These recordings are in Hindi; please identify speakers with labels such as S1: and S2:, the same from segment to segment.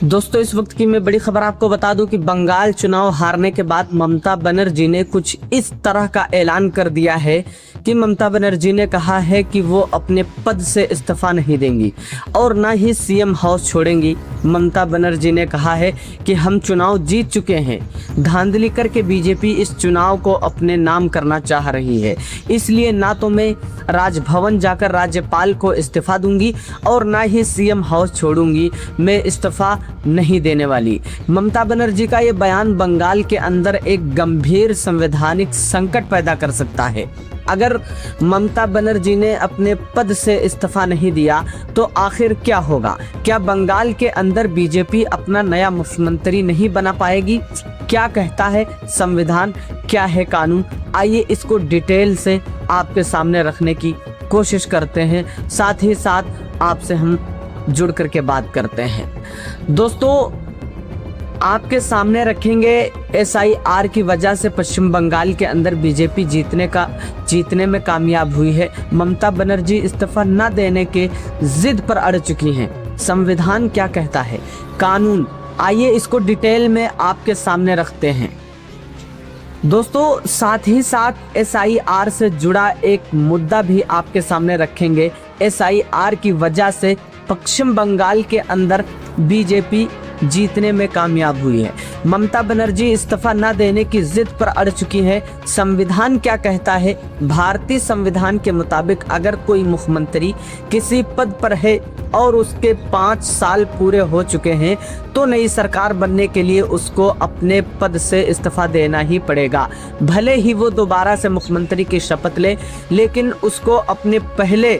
S1: दोस्तों, इस वक्त की मैं बड़ी खबर आपको बता दूं कि बंगाल चुनाव हारने के बाद ममता बनर्जी ने कुछ इस तरह का ऐलान कर दिया है कि ममता बनर्जी ने कहा है कि वो अपने पद से इस्तीफा नहीं देंगी और ना ही सीएम हाउस छोड़ेंगी। ममता बनर्जी ने कहा है कि हम चुनाव जीत चुके हैं, धांधली करके बीजेपी इस चुनाव को अपने नाम करना चाह रही है, इसलिए ना तो मैं राजभवन जाकर राज्यपाल को इस्तीफा दूंगी और ना ही सीएम हाउस छोड़ूंगी। मैं इस्तीफा नहीं देने वाली। ममता बनर्जी का ये बयान बंगाल के अंदर एक गंभीर संवैधानिक संकट पैदा कर सकता है। अगर ममता बनर्जी ने अपने पद से इस्तीफा नहीं दिया तो आखिर क्या होगा? क्या बंगाल के अंदर बीजेपी अपना नया मुख्यमंत्री नहीं बना पाएगी? क्या कहता है संविधान, क्या है कानून? आइए इसको डिटेल से आपके सामने रखने की कोशिश करते हैं, साथ ही साथ आपसे हम जुड़ करके बात करते हैं। दोस्तों, आपके सामने रखेंगे SIR की वजह से पश्चिम बंगाल के अंदर बीजेपी जीतने में कामयाब हुई है। ममता बनर्जी इस्तीफा न देने के जिद पर अड़ चुकी हैं। संविधान क्या कहता है, कानून, आइए इसको डिटेल में आपके सामने रखते हैं। दोस्तों, साथ ही साथ SIR से जुड़ा एक मुद्दा भी आपके सामने रखेंगे। SIR की वजह से पश्चिम बंगाल के अंदर बीजेपी जीतने में कामयाब हुई है। ममता बनर्जी इस्तीफा न देने की जिद पर अड़ चुकी है। संविधान क्या कहता है? भारतीय संविधान के मुताबिक अगर कोई मुख्यमंत्री किसी पद पर है और उसके 5 साल पूरे हो चुके हैं तो नई सरकार बनने के लिए उसको अपने पद से इस्तीफा देना ही पड़ेगा। भले ही वो दोबारा से मुख्यमंत्री की शपथ ले, लेकिन उसको अपने पहले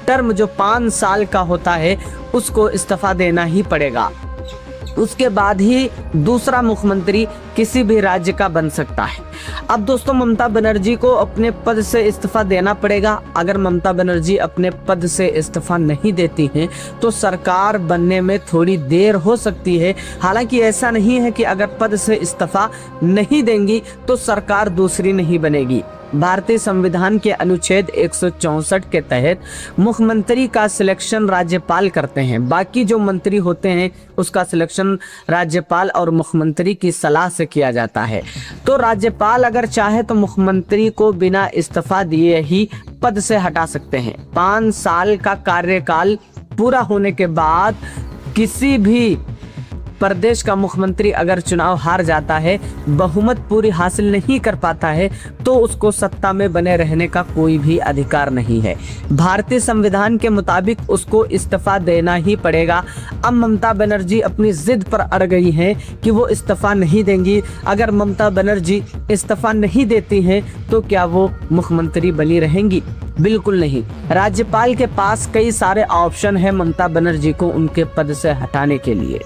S1: टर्म जो 5 साल का होता है उसको इस्तीफा देना ही पड़ेगा। उसके बाद ही दूसरा मुख्यमंत्री किसी भी राज्य का बन सकता है। अब दोस्तों, ममता बनर्जी को अपने पद से इस्तीफा देना पड़ेगा। अगर ममता बनर्जी अपने पद से इस्तीफा नहीं देती हैं तो सरकार बनने में थोड़ी देर हो सकती है। हालांकि ऐसा नहीं है कि अगर पद से इस्तीफा नहीं देंगी तो सरकार दूसरी नहीं बनेगी। भारतीय संविधान के अनुच्छेद 164 के तहत मुख्यमंत्री का सिलेक्शन राज्यपाल करते हैं। बाकी जो मंत्री होते हैं उसका सिलेक्शन राज्यपाल और मुख्यमंत्री की सलाह से किया जाता है। तो राज्यपाल अगर चाहे तो मुख्यमंत्री को बिना इस्तीफा दिए ही पद से हटा सकते हैं। 5 साल का कार्यकाल पूरा होने के बाद किसी भी प्रदेश का मुख्यमंत्री अगर चुनाव हार जाता है, बहुमत पूरी हासिल नहीं कर पाता है, तो उसको सत्ता में बने रहने का कोई भी अधिकार नहीं है। भारतीय संविधान के मुताबिक उसको इस्तीफा देना ही पड़ेगा। अब ममता बनर्जी अपनी जिद पर अड़ गई हैं कि वो इस्तीफा नहीं देंगी। अगर ममता बनर्जी इस्तीफा नहीं देती हैं तो क्या वो मुख्यमंत्री बनी रहेंगी? बिल्कुल नहीं। राज्यपाल के पास कई सारे ऑप्शन है ममता बनर्जी को उनके पद से हटाने के लिए।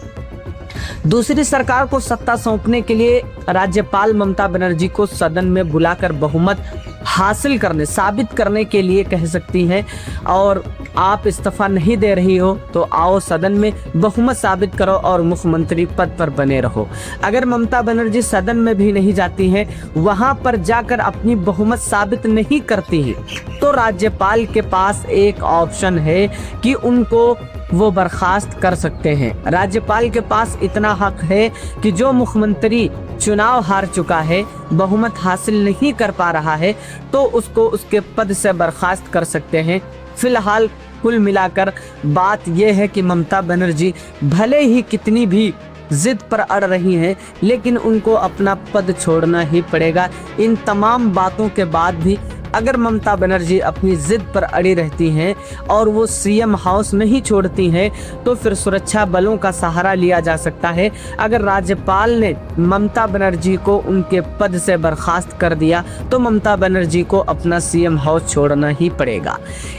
S1: दूसरी सरकार को सत्ता सौंपने के लिए राज्यपाल ममता बनर्जी को सदन में बुलाकर बहुमत हासिल करने, साबित करने के लिए कह सकती हैं, और आप इस्तीफा नहीं दे रही हो तो आओ सदन में बहुमत साबित करो और मुख्यमंत्री पद पर बने रहो। अगर ममता बनर्जी सदन में भी नहीं जाती हैं, वहां पर जाकर अपनी बहुमत साबित नहीं करती है, तो राज्यपाल के पास एक ऑप्शन है कि उनको वो बर्खास्त कर सकते हैं। राज्यपाल के पास इतना हक है कि जो मुख्यमंत्री चुनाव हार चुका है, बहुमत हासिल नहीं कर पा रहा है, तो उसको उसके पद से बर्खास्त कर सकते हैं। फिलहाल कुल मिलाकर बात यह है कि ममता बनर्जी भले ही कितनी भी जिद पर अड़ रही हैं, लेकिन उनको अपना पद छोड़ना ही पड़ेगा। इन तमाम बातों के बाद भी अगर ममता बनर्जी अपनी जिद पर अड़ी रहती हैं और वो सीएम हाउस नहीं छोड़ती हैं तो फिर सुरक्षा बलों का सहारा लिया जा सकता है। अगर राज्यपाल ने ममता बनर्जी को उनके पद से बर्खास्त कर दिया तो ममता बनर्जी को अपना सीएम हाउस छोड़ना ही पड़ेगा।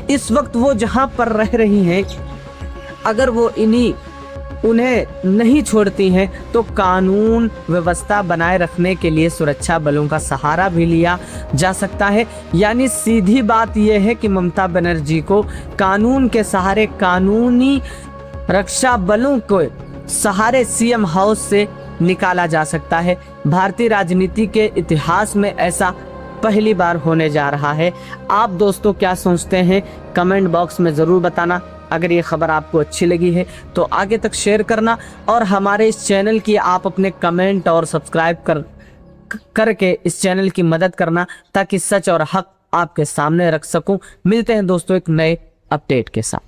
S1: इस वक्त वो जहां पर रह रही हैं, अगर वो उन्हें नहीं छोड़ती हैं तो कानून व्यवस्था बनाए रखने के लिए सुरक्षा बलों का सहारा भी लिया जा सकता है। यानी सीधी बात यह है कि ममता बनर्जी को कानून के सहारे, कानूनी रक्षा बलों को सहारे सीएम हाउस से निकाला जा सकता है। भारतीय राजनीति के इतिहास में ऐसा पहली बार होने जा रहा है। आप दोस्तों क्या सोचते हैं? कमेंट बॉक्स में ज़रूर बताना। अगर ये खबर आपको अच्छी लगी है तो आगे तक शेयर करना और हमारे इस चैनल की आप अपने कमेंट और सब्सक्राइब करके इस चैनल की मदद करना, ताकि सच और हक आपके सामने रख सकूं। मिलते हैं दोस्तों एक नए अपडेट के साथ।